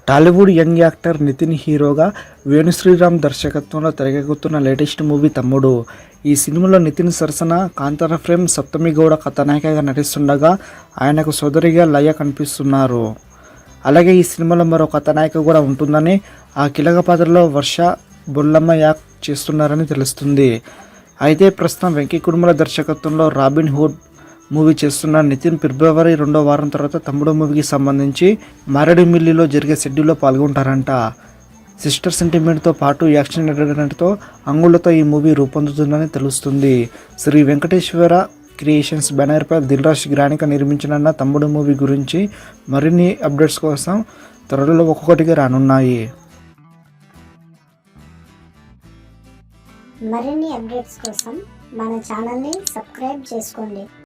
Tollywood young actor Nitin హీరోగా వేణు శ్రీరామ్ దర్శకత్వంలో తెరకెక్కుతున్న లేటెస్ట్ మూవీ తమ్ముడు. ఈ సినిమాలో నితిన్ సరసన కాంతార ఫ్రేమ్ సప్తమి గౌడ కథానాయికగా నటిస్తుండగా ఆయనకు సోదరిగా లయ కనిపిస్తున్నారు. అలాగే ఈ సినిమాలో మరో కథానాయిక కూడా ఉంటుందని, ఆ కీలక పాత్రలో వర్ష బొల్లమ్మ యాక్ట్ చేస్తున్నారని తెలుస్తుంది. అయితే ప్రస్తుతం వెంకీ కుడుముల దర్శకత్వంలో రాబిన్ హుడ్ మూవీ చేస్తున్న నితిన్ ఫిబ్రవరి 2వ వారం తర్వాత తమ్ముడు మూవీకి సంబంధించి మారేడుమిల్లిలో జరిగే షెడ్యూల్లో పాల్గొంటారంట. సిస్టర్ సెంటిమెంట్తో పాటు యాక్షన్ ఎంటర్టైనర్తో అంగుళ్లతో ఈ మూవీ రూపొందుతుందని తెలుస్తుంది. శ్రీ వెంకటేశ్వర క్రియేషన్స్ బ్యానర్పై దిల్రాజ్ గ్రానిక నిర్మించనున్న తమ్ముడు మూవీ గురించి మరిన్ని అప్డేట్స్ కోసం త్వరలో ఒక్కొక్కటిగా రానున్నాయి. మరిన్ని అప్డేట్స్ కోసం మన ఛానల్ని సబ్స్క్రైబ్ చేసుకోండి.